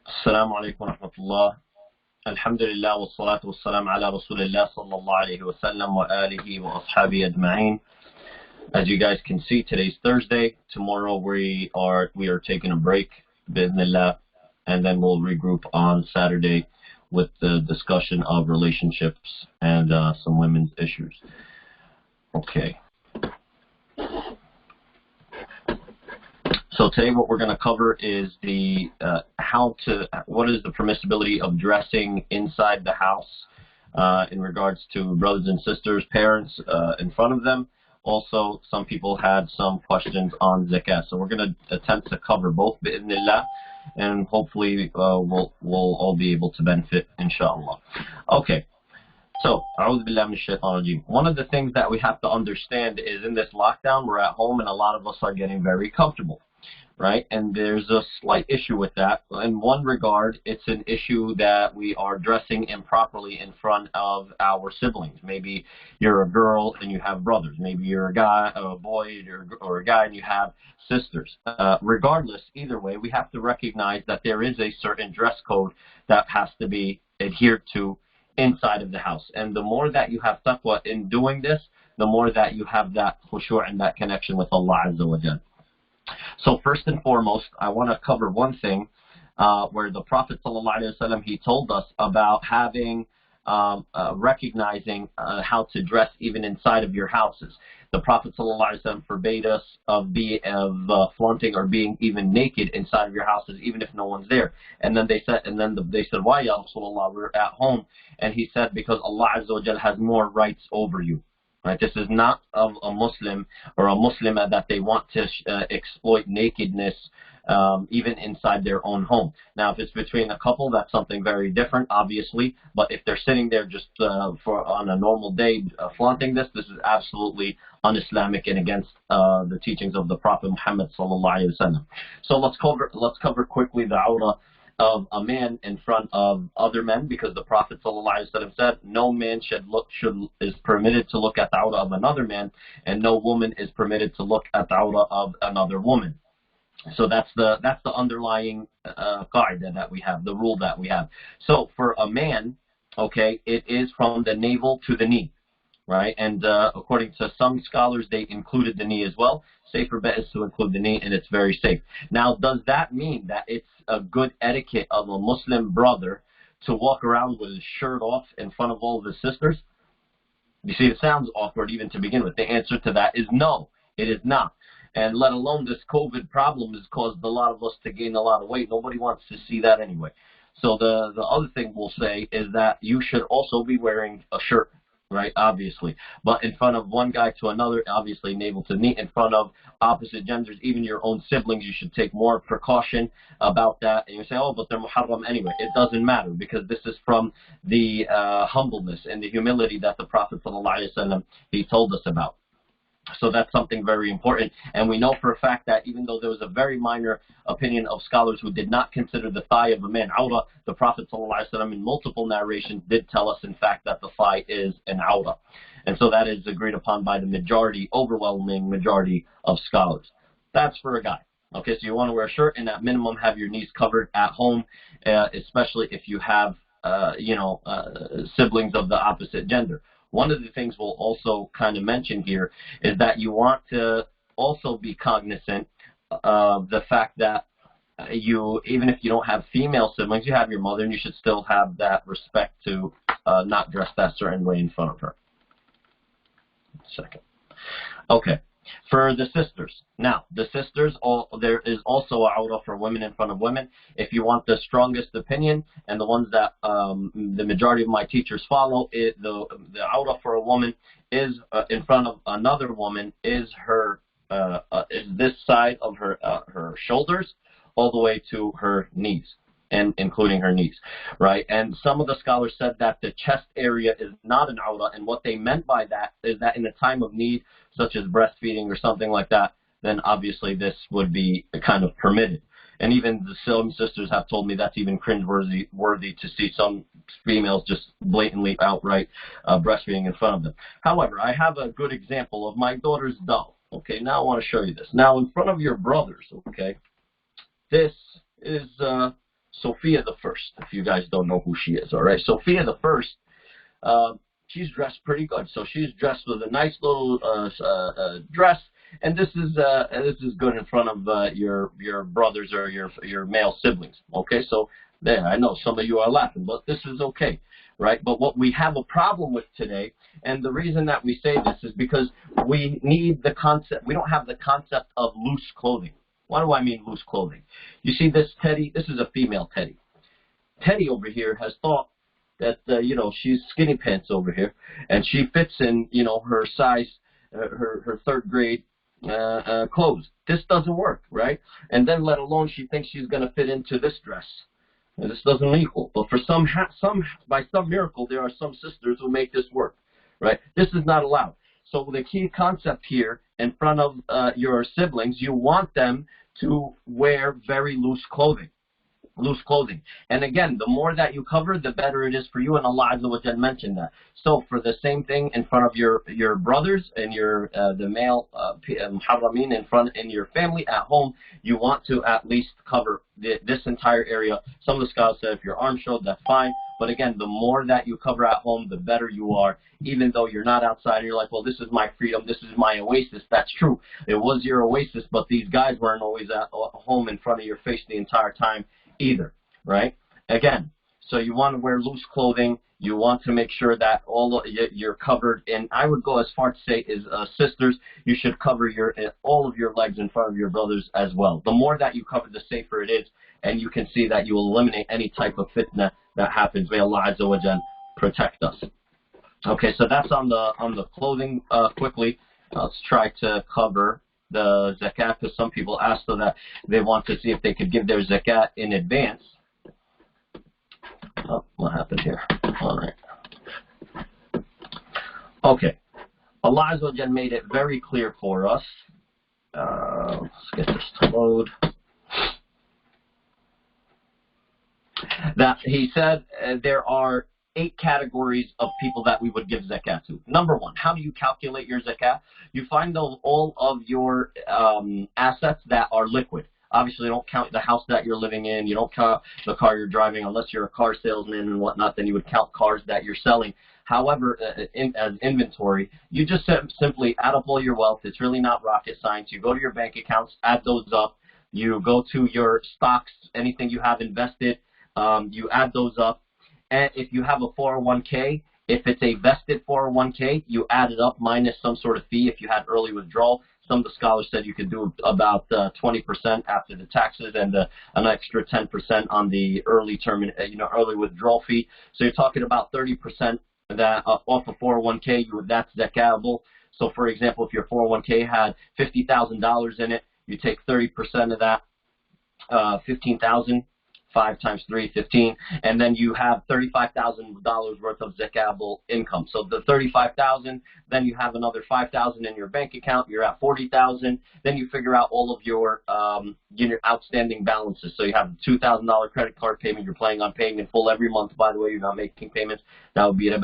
السلام عليكم ورحمة الله. الحمد لله والصلاة والسلام على رسول الله صلى الله عليه وسلم وآله وأصحابه أجمعين. As you guys can see, today's Thursday. Tomorrow we are taking a break, bismillah, and then we'll regroup on Saturday with the discussion of relationships and some women's issues. Okay. So today what we're going to cover is the what is the permissibility of dressing inside the house in regards to brothers and sisters, parents in front of them. Also, some people had some questions on zakat. So we're going to attempt to cover both bi'idhnillah, and hopefully we'll all be able to benefit, inshallah. Okay. So, a'udhu billahi minash shaitanir rajeem. One of the things that we have to understand is in this lockdown, we're at home and a lot of us are getting very comfortable. Right? And there's a slight issue with that. In one regard, it's an issue that we are dressing improperly in front of our siblings. Maybe you're a girl and you have brothers. Maybe you're a guy, a boy, or a guy and you have sisters. Regardless, either way, we have to recognize that there is a certain dress code that has to be adhered to inside of the house. And the more that you have taqwa in doing this, the more that you have that khushu' and that connection with Allah Azza wa Jal. So first and foremost, I want to cover one thing where the Prophet ﷺ, he told us about having, recognizing how to dress even inside of your houses. The Prophet ﷺ forbade us of flaunting or being even naked inside of your houses, even if no one's there. And then they said, why, Ya Rasulullah, we're at home? And he said, because Allah Azza wa Jal has more rights over you. Right? This is not a Muslim or a Muslimah that they want to exploit nakedness even inside their own home. Now, if it's between a couple, that's something very different, obviously. But if they're sitting there just on a normal day flaunting this is absolutely un-Islamic and against the teachings of the Prophet Muhammad sallallahu alaihi wasallam. So let's cover quickly the awrah of a man in front of other men, because the Prophet ﷺ said no man is permitted to look at the awrah of another man, and no woman is permitted to look at the awrah of another woman. So that's the underlying qaida that we have, the rule that we have. So for a man, okay, it is from the navel to the knee. Right, and according to some scholars, they included the knee as well. Safer bet is to include the knee, and it's very safe. Now, does that mean that it's a good etiquette of a Muslim brother to walk around with his shirt off in front of all of his sisters? You see, it sounds awkward even to begin with. The answer to that is no, it is not. And let alone this COVID problem has caused a lot of us to gain a lot of weight. Nobody wants to see that anyway. So the other thing we'll say is that you should also be wearing a shirt. Right, obviously. But in front of one guy to another, obviously navel to knee, in front of opposite genders, even your own siblings, you should take more precaution about that. And you say, oh, but they're muharram anyway. It doesn't matter, because this is from the humbleness and the humility that the Prophet ﷺ, he told us about. So that's something very important. And we know for a fact that even though there was a very minor opinion of scholars who did not consider the thigh of a man awrah, the Prophet ﷺ in multiple narrations did tell us, in fact, that the thigh is an awrah. And so that is agreed upon by the majority, overwhelming majority of scholars. That's for a guy. Okay, so you want to wear a shirt and at minimum have your knees covered at home, especially if you have, siblings of the opposite gender. One of the things we'll also kind of mention here is that you want to also be cognizant of the fact that even if you don't have female siblings, you have your mother, and you should still have that respect to not dress that certain way in front of her. Second. Okay. For the sisters. Now, the sisters, there is also a awrah for women in front of women. If you want the strongest opinion, and the ones that the majority of my teachers follow, the awrah for a woman is in front of another woman is this side of her shoulders all the way to her knees, and including her knees, right? And some of the scholars said that the chest area is not an awrah, and what they meant by that is that in a time of need, such as breastfeeding or something like that, then obviously this would be kind of permitted. And even some sisters have told me that's even cringe-worthy to see some females just blatantly outright breastfeeding in front of them. However, I have a good example of my daughter's doll. Okay, now I want to show you this. Now, in front of your brothers, okay, this is Sophia the First, if you guys don't know who she is, all right? Sophia the First, she's dressed pretty good. So she's dressed with a nice little dress, and this is good in front of your brothers or your male siblings. Okay, so there, I know some of you are laughing, but this is okay, right? But what we have a problem with today, and the reason that we say this is because we need the concept. We don't have the concept of loose clothing. What do I mean loose clothing? You see this Teddy. This is a female Teddy. Teddy over here has thought that she's skinny pants over here, and she fits in her size, her third grade clothes. This doesn't work, right? And then let alone she thinks she's going to fit into this dress. And this doesn't equal. But for by some miracle, there are some sisters who make this work, right? This is not allowed. So the key concept here, in front of your siblings, you want them to wear very loose clothing. Loose clothing. And again, the more that you cover, the better it is for you, and Allah Azza wa Jal mentioned that. So for the same thing in front of your brothers and the male muharramin in your family at home, you want to at least cover this entire area. Some of the scholars said if your arm showed, that's fine. But again, the more that you cover at home, the better you are. Even though you're not outside and you're like, well, this is my freedom, this is my oasis. That's true. It was your oasis, but these guys weren't always at home in front of your face the entire time either, right? Again, so you want to wear loose clothing. You want to make sure that you're covered. And I would go as far to say is sisters, you should cover all of your legs in front of your brothers as well. The more that you cover, the safer it is, and you can see that you will eliminate any type of fitna that happens. May Allah Azza wa Jal protect us. Okay, so that's on the clothing quickly. Let's try to cover the zakat, because some people ask so that they want to see if they could give their zakat in advance. Oh, what happened here? All right. Okay. Allah Azza wa Jal made it very clear for us. Let's get this to load. That he said there are 8 categories of people that we would give zakat to. Number 1, how do you calculate your zakat? You find all of your assets that are liquid. Obviously, don't count the house that you're living in. You don't count the car you're driving unless you're a car salesman and whatnot. Then you would count cars that you're selling. However, as inventory, you just simply add up all your wealth. It's really not rocket science. You go to your bank accounts, add those up. You go to your stocks, anything you have invested, you add those up. And if you have a 401k, if it's a vested 401k, you add it up minus some sort of fee if you had early withdrawal. Some of the scholars said you could do about 20% after the taxes and an extra 10% on the early withdrawal fee. So you're talking about 30% that off a 401k, that's zakatable. So for example, if your 401k had $50,000 in it, you take 30% of that, 15,000. 5 times 3, 15, and then you have $35,000 worth of zakatable income. So the $35,000, then you have another $5,000 in your bank account. You're at $40,000. Then you figure out all of your outstanding balances. So you have a $2,000 credit card payment. You're planning on paying in full every month. By the way, you're not making payments. That would be it.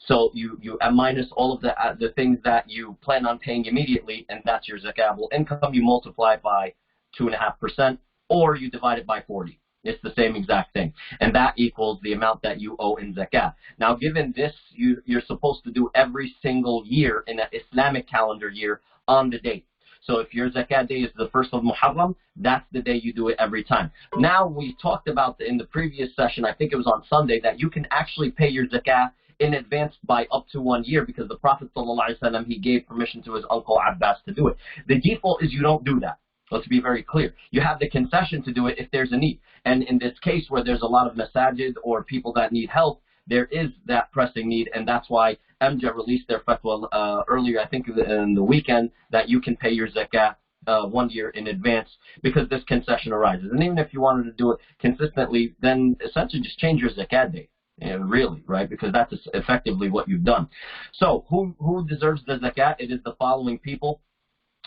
So you minus all of the things that you plan on paying immediately, and that's your zakatable income. You multiply it by 2.5%, or you divide it by 40. It's the same exact thing. And that equals the amount that you owe in zakat. Now, given this, you're supposed to do every single year in an Islamic calendar year on the date. So if your zakat day is the 1st of Muharram, that's the day you do it every time. Now, we talked about in the previous session, I think it was on Sunday, that you can actually pay your zakat in advance by up to 1 year, because the Prophet ﷺ, he gave permission to his uncle Abbas to do it. The default is you don't do that. Let's be very clear. You have the concession to do it if there's a need. And in this case where there's a lot of masajid or people that need help, there is that pressing need, and that's why MJA released their fatwa earlier, I think in the weekend, that you can pay your zakat 1 year in advance because this concession arises. And even if you wanted to do it consistently, then essentially just change your zakat date. Really, right? Because that's effectively what you've done. So who deserves the zakat? It is the following people.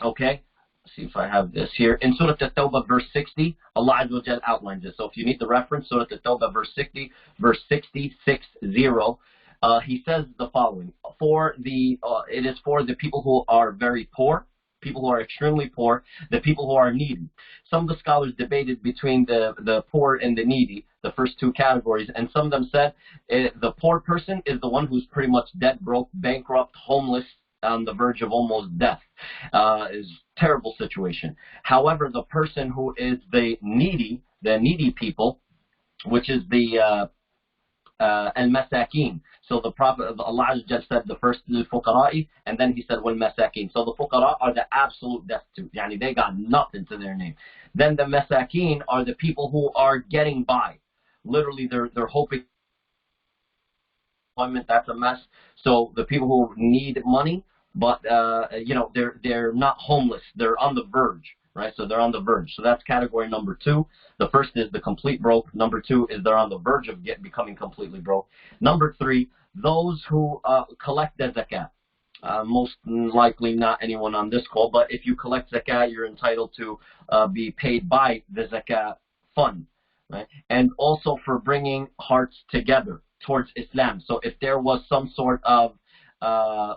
Okay? See if I have this here. In Surah At-Tawbah, verse 60, Allah Azza wa Jal outlines it. So if you need the reference, Surah At-Tawbah, verse 60, verse 60, he says the following. It is for the people who are very poor, people who are extremely poor, the people who are needy. Some of the scholars debated between the poor and the needy. the first two categories. And some of them said the poor person is the one who's pretty much dead broke, bankrupt, homeless, on the verge of almost death. Is a terrible situation. However, the person who is the needy people, which is the al-masakin. So the Prophet of Allah just said the first is fuqara'i, and then he said wal-masakin. So the fuqara are the absolute destitute. Yani they got nothing to their name. Then the masakin are the people who are getting by. Literally, they're hoping. That's a mess. So the people who need money, but they're not homeless. They're on the verge, right? So they're on the verge. So that's category number two. The first is the complete broke. Number two is they're on the verge of becoming completely broke. Number three, those who collect the zakat. Most likely not anyone on this call, but if you collect zakat, you're entitled to be paid by the zakat fund, right? And also for bringing hearts together towards Islam. So if there was some sort of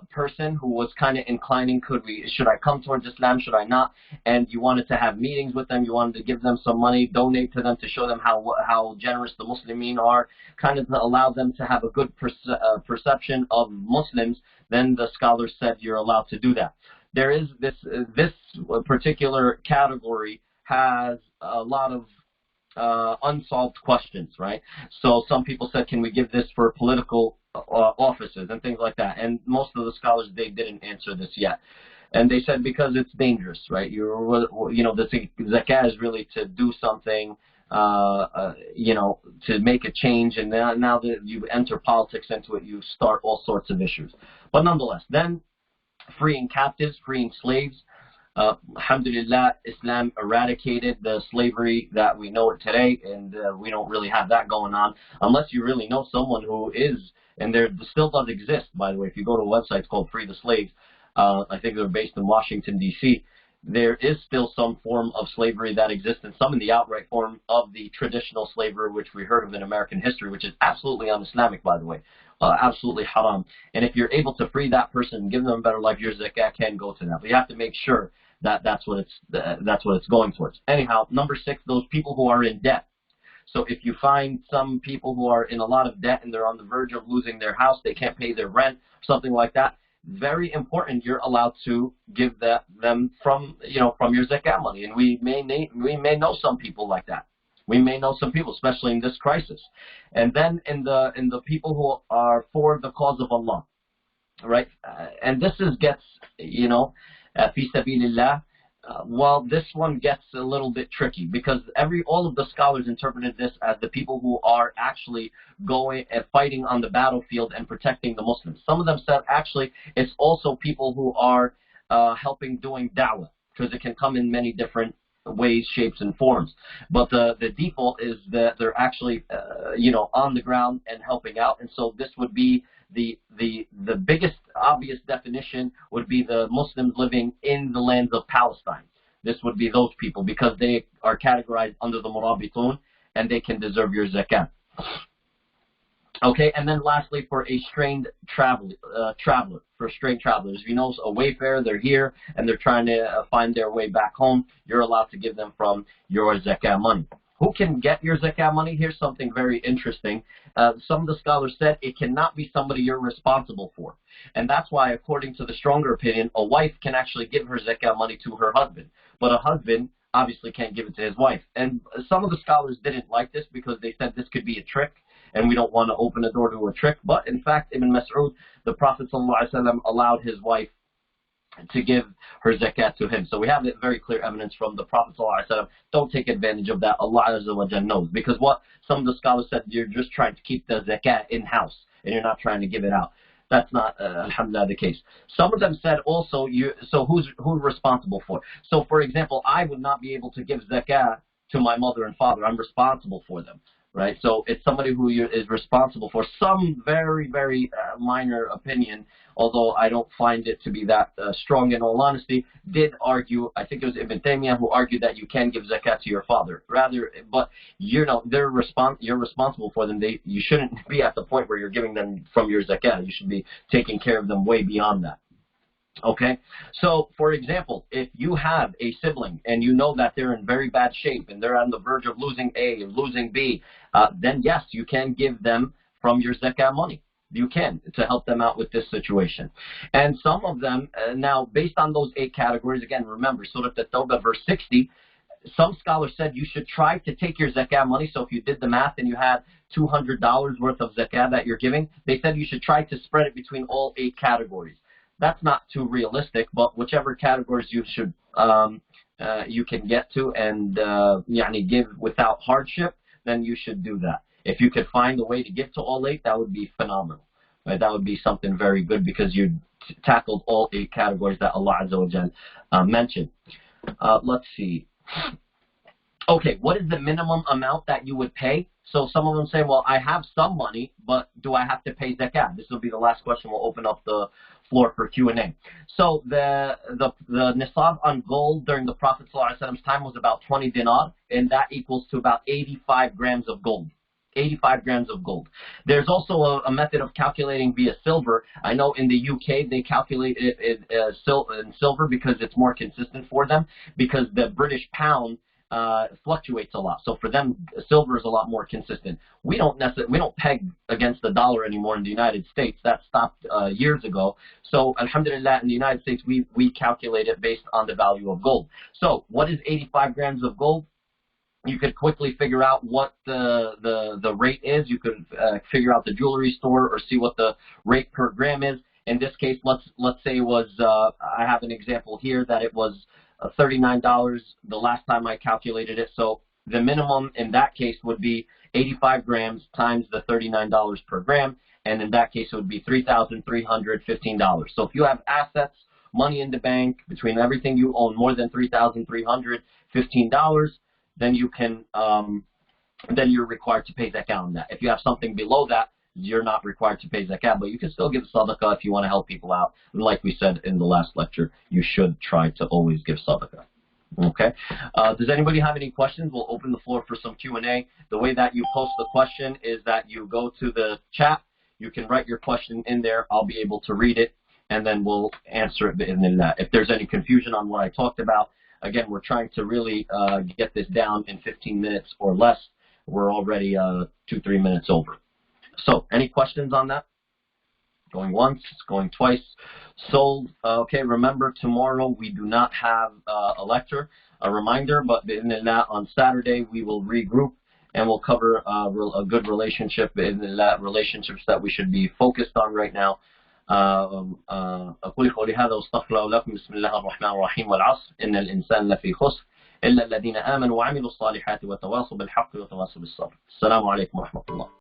person who was kind of inclining, should I come towards Islam, should I not, and you wanted to have meetings with them, you wanted to give them some money, donate to them to show them how generous the Muslimin are, kind of to allow them to have a good perception of Muslims, then the scholars said you're allowed to do that. There is this particular category has a lot of unsolved questions, right? So some people said, can we give this for political offices and things like that? And most of the scholars, they didn't answer this yet. And they said because it's dangerous, right? The zakat is really to do something, to make a change. And now that you enter politics into it, you start all sorts of issues. But nonetheless, then freeing captives, freeing slaves. Alhamdulillah, Islam eradicated the slavery that we know it today, and we don't really have that going on unless you really know someone who is, and there still does exist, by the way. If you go to a website called Free the Slaves, I think they're based in Washington, D.C., there is still some form of slavery that exists, and some in the outright form of the traditional slavery, which we heard of in American history, which is absolutely un-Islamic, by the way. Absolutely haram. And if you're able to free that person and give them a better life, your zakat can go to that. But you have to make sure that that's what it's going towards. Anyhow, number 6, those people who are in debt. So if you find some people who are in a lot of debt and they're on the verge of losing their house, they can't pay their rent, something like that, very important, you're allowed to give them from your zakat money. And we may know some people like that. We may know some people, especially in this crisis. And then in the people who are for the cause of Allah, right? And this gets, fi sabilillah. Well, this one gets a little bit tricky because all of the scholars interpreted this as the people who are actually going and fighting on the battlefield and protecting the Muslims. Some of them said actually it's also people who are helping doing da'wah, because it can come in many different ways, shapes, and forms. But the default is that they're actually on the ground and helping out, and so this would be the biggest obvious definition would be the Muslims living in the lands of Palestine. This would be those people because they are categorized under the Murabitun and they can deserve your zakat. Okay, and then lastly, for a strained traveler, for strained travelers, if you know a wayfarer, they're here and they're trying to find their way back home, you're allowed to give them from your zakat money. Who can get your zakat money? Here's something very interesting. Some of the scholars said it cannot be somebody you're responsible for. And that's why, according to the stronger opinion, a wife can actually give her zakat money to her husband. But a husband obviously can't give it to his wife. And some of the scholars didn't like this because they said this could be a trick, and we don't want to open the door to a trick. But in fact, Ibn Mas'ud, the Prophet ﷺ, allowed his wife to give her zakat to him. So we have very clear evidence from the Prophet ﷺ. Don't take advantage of that. Allah Azza wa Jalla knows. Because what some of the scholars said, you're just trying to keep the zakat in-house, and you're not trying to give it out. That's not, alhamdulillah, the case. Some of them said also, who's responsible for it? So, for example, I would not be able to give zakat to my mother and father. I'm responsible for them, right? So it's somebody who is responsible for. Some very, very minor opinion, although I don't find it to be that strong in all honesty, did argue, I think it was Ibn Taymiyyah who argued that you can give zakat to your father. But you're responsible for them. You shouldn't be at the point where you're giving them from your zakat. You should be taking care of them way beyond that. Okay, so for example, if you have a sibling and you know that they're in very bad shape and they're on the verge of losing A or losing B, then yes, you can give them from your zakat money. You can, to help them out with this situation. And some of them, now based on those 8 categories, again, remember, Surah At-Tawbah, verse 60, some scholars said you should try to take your zakat money. So if you did the math and you had $200 worth of zakat that you're giving, they said you should try to spread it between all 8 categories. That's not too realistic, but whichever categories you should you can get to and give without hardship, then you should do that. If you could find a way to get to all 8, that would be phenomenal. Right? That would be something very good because you tackled all 8 categories that Allah Azza wa Jal mentioned. Let's see. Okay, what is the minimum amount that you would pay? So some of them say, well, I have some money, but do I have to pay zakat? This will be the last question. We'll open up the floor for Q&A. So the nisab on gold during the Prophet ﷺ's time was about 20 dinar, and that equals to about 85 grams of gold. 85 grams of gold. There's also a method of calculating via silver. I know in the UK they calculate it in silver because it's more consistent for them, because the British pound fluctuates a lot. So for them, silver is a lot more consistent. We don't peg against the dollar anymore in the United States. That stopped years ago. So alhamdulillah, in the United States, we calculate it based on the value of gold. So what is 85 grams of gold? You could quickly figure out what the rate is. You could figure out the jewelry store or see what the rate per gram is. In this case, let's say it was, I have an example here that it was $39 the last time I calculated it. So the minimum in that case would be 85 grams times the $39 per gram. And in that case, it would be $3,315. So if you have assets, money in the bank, between everything you own, more than $3,315, then you can, then you're required to pay zakat on that. If you have something below that, you're not required to pay zakat, but you can still give sadaqah if you want to help people out. And like we said in the last lecture, you should try to always give sadaqah. Okay. Does anybody have any questions? We'll open the floor for some Q&A. The way that you post the question is that you go to the chat. You can write your question in there. I'll be able to read it, and then we'll answer it in that. If there's any confusion on what I talked about, again, we're trying to really get this down in 15 minutes or less. We're already 2-3 minutes over. So, any questions on that? Going once, going twice. Sold. Okay, remember, tomorrow we do not have a lecture. A reminder, but on Saturday we will regroup and we'll cover a good relationship, relationships that we should be focused on right now. أقول قولي هذا واستغفر الله لكم. بسم الله الرحمن الرحيم والعصر إن الإنسان لفي خسر إلا الذين آمنوا وعملوا الصالحات وتواصوا بالحق وتواصوا بالصبر. السلام عليكم ورحمة الله.